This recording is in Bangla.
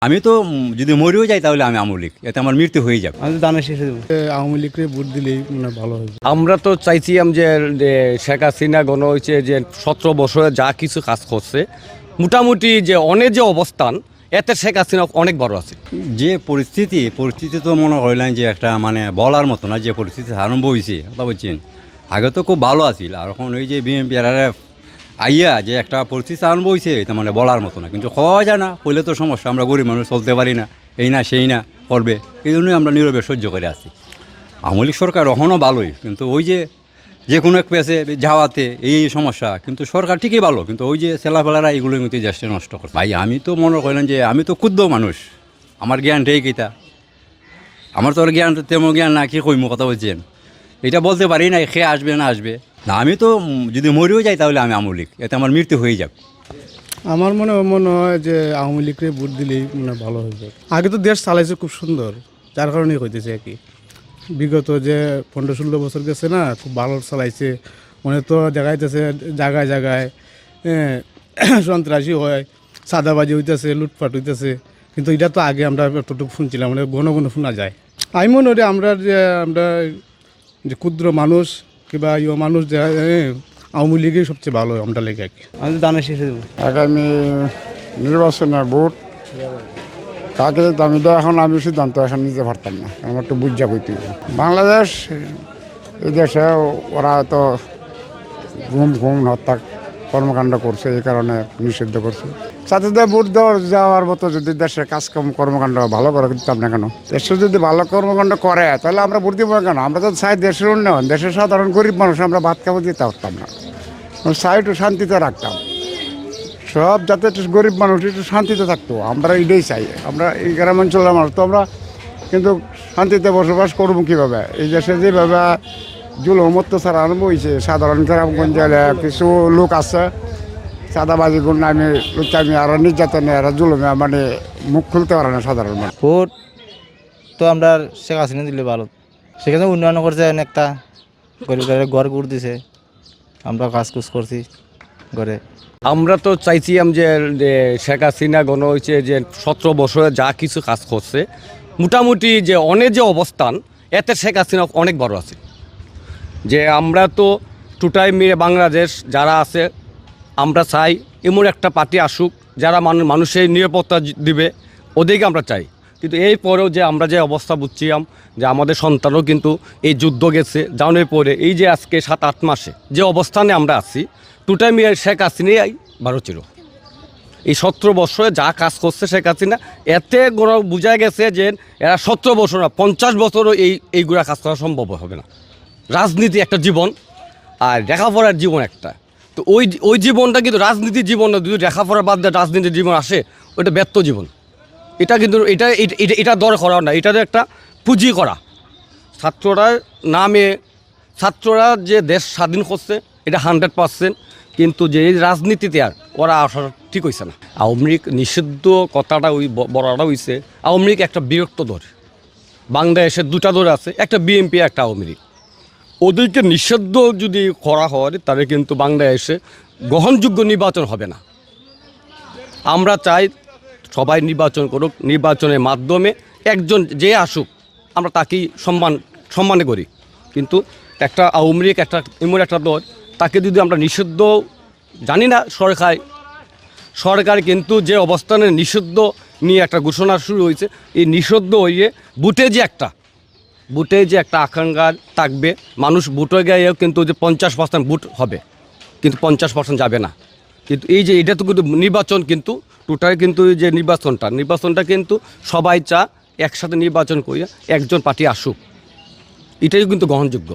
আমি তো যদি মরেও যাই তাহলে আমি আওয়ামী লীগ, এতে আমার মৃত্যু হয়ে যাবে। আমি তো দানের শেষে দেবো আওয়ামী লীগকে ভোট দিলেই মানে ভালো হবে। আমরা তো চাইছিলাম যে শেখ হাসিনা গণ হয়েছে যে 17 বছরে যা কিছু কাজ করছে, মোটামুটি যে অনেক যে অবস্থান, এতে শেখ হাসিনা অনেক বড় আছে। যে পরিস্থিতি তো মনে করলেন যে একটা মানে বলার মতো না, যে পরিস্থিতি আরম্ভ হয়েছে কথা বলছেন। আগে তো খুব ভালো আছিল, আর এখন ওই যে বিএনপি আইয়া যে একটা পরিস্থিতি আরম্ভ হয়েছে, এটা মানে বলার মতো না। কিন্তু হওয়া যায় না, হইলে তো সমস্যা, আমরা গরিব মানুষ চলতে পারি না, এই না সেই না করবে, এই জন্যই আমরা নীরবে সহ্য করে আছি। আওয়ামী লীগ সরকার এখনও ভালোই, কিন্তু ওই যে কোনো এক পেছে যাওয়াতে এই সমস্যা। কিন্তু সরকার ঠিকই ভালো, কিন্তু ওই যে ছেলাফেলারা এইগুলোর মধ্যে দেশটা নষ্ট করে। ভাই আমি তো মনে করলেন যে আমি তো ক্ষুদ্র মানুষ, আমার জ্ঞান ঠিক এটা, আমার তো আর জ্ঞান তেমন জ্ঞান না, কি কইমো কথা বলছেন, এটা বলতে পারি না খেয়ে আসবে না আসবে না। আমি তো যদি মরেও যাই তাহলে আমি আওয়ামী লীগ, এতে আমার মৃত্যু হয়ে যাবে। আমার মনে হয় যে আওয়ামী লীগকে ভোট দিলেই মানে ভালো হবে। আগে তো দেশ চালাইছে খুব সুন্দর, যার কারণেই হইতেছে আর কি। বিগত যে 15-16 বছর গেছে না, খুব ভালো চালাইছে। মনে তো দেখাইতেছে জায়গায় জায়গায় সন্ত্রাসী হয়, সাদাবাজি হইতেছে, লুটপাট হইতেছে। কিন্তু এটা তো আগে আমরা এতটুকু শুনছিলাম, মানে ঘন ঘন শোনা যায়। আমি মনে করি আমরা যে ক্ষুদ্র মানুষ কিংবা মানুষ যে আওয়ামী লীগই সবচেয়ে ভালো আমরা লেগে আর কি। আমি তো দানের শেষে দেবো আগামী নির্বাচনের ভোট কাকে আমি তো এখন আমি সিদ্ধান্ত এখন নিতে পারতাম না, আমার একটু বুঝা বইতে। বাংলাদেশ এই দেশে ওরা তো ঘুম হত্যা কর্মকাণ্ড করছে, এই কারণে নিষিদ্ধ করছে। সাথে ভোট যাওয়ার মতো যদি দেশের কাজকর্ম কর্মকাণ্ড ভালো করে দিতাম না কেন? দেশে যদি ভালো কর্মকাণ্ড করে তাহলে আমরা ভোট দিব কেন? আমরা তো চাই দেশের উন্নয়ন, দেশের সাধারণ গরিব মানুষ আমরা ভাত খাবো দিতে পারতাম না, চাই একটু শান্তিতে রাখতাম। সব যাতে একটু গরিব মানুষ একটু শান্তিতে থাকতো, আমরা এটাই চাই। আমরা এই গ্রামাঞ্চলের মানুষ তো আমরা কিন্তু শান্তিতে বসবাস করবো কীভাবে? এই দেশে যেভাবে জুলুম অত্যাচার আরম্ভ হয়েছে, সাধারণ গ্রামগঞ্জে কিছু লোক আছে চাঁদাবাজি গুন্ডামি লুচ্চামি আর নির্যাতনে আর জুলুমে মানে মুখ খুলতে পারে না সাধারণ মানুষ। ভোট তো আমরা শেখ হাসিনা দিলে ভালো, সেখানে উন্নয়ন করছে অনেকটা, গরিবের ঘর গুড় দিছে, আমরা কাজ কুজ করছি ঘরে। আমরা তো চাইছিলাম যে শেখ হাসিনা গণ হয়েছে যে 17 বছরে যা কিছু কাজ করছে, মোটামুটি যে অনেক যে অবস্থান, এতে শেখ হাসিনা অনেক বড় আছে। যে আমরা তো টোটাই মিলে বাংলাদেশ যারা আছে, আমরা চাই এমন একটা পার্টি আসুক যারা মানুষের নিরাপত্তা দিবে, ওদেরকে আমরা চাই। কিন্তু এই পরেও যে আমরা যে অবস্থা বুঝছিলাম যে আমাদের সন্তানও কিন্তু এই যুদ্ধ গেছে, জানার পরে এই যে আজকে 7-8 মাসে যে অবস্থানে আমরা আছি, টোটাই মিলে শেখ হাসিনাই ভালো ছিল। এই 17 বছরে যা কাজ করছে শেখ হাসিনা, এতে বোঝা গেছে যে এরা 17 বছর না 50 বছরও এইগুলা কাজ করা সম্ভব হবে না। রাজনীতি একটা জীবন আর লেখাপড়ার জীবন একটা, তো ওই জীবনটা কিন্তু রাজনীতির জীবন না। যদি লেখাপড়া বাদ দিয়ে রাজনীতির জীবন আসে, ওইটা ব্যর্থ জীবন। এটা কিন্তু এটা দর করা না, এটা একটা পুঁজি করা। ছাত্ররা যে দেশ স্বাধীন করছে এটা 100%, কিন্তু যে রাজনীতিতে আর ওরা আসা ঠিক হয়েছে না। আওয়ামী লীগ নিষিদ্ধ কথাটা ওই বড়টা হয়েছে। আওয়ামী লীগ একটা বিরক্ত দল, বাংলাদেশের 2টা দল আছে, একটা বিএনপি একটা আওয়ামী লীগ। ওদেরকে নিষিদ্ধ যদি করা হয় তাহলে কিন্তু বাংলাদেশে গ্রহণযোগ্য নির্বাচন হবে না। আমরা চাই সবাই নির্বাচন করুক, নির্বাচনের মাধ্যমে একজন যে আসুক আমরা তাকেই সম্মানে করি। কিন্তু একটা আওয়ামী লীগ একটা এমন একটা দল, তাকে যদি আমরা নিষিদ্ধ, জানি না সরকার কিন্তু যে অবস্থানে নিষিদ্ধ নিয়ে একটা ঘোষণা শুরু হয়েছে, এই নিষিদ্ধ হয়ে বুটে যে একটা আকাঙ্ক্ষা থাকবে, মানুষ বুটে গিয়েও কিন্তু যে 50% বুট হবে, কিন্তু 50% যাবে না। কিন্তু এই যে এটা তো কিন্তু নির্বাচন, কিন্তু টোটাল কিন্তু যে নির্বাচনটা কিন্তু সবাই একসাথে নির্বাচন করিয়া একজন পার্টি আসুক, এটাই কিন্তু গ্রহণযোগ্য।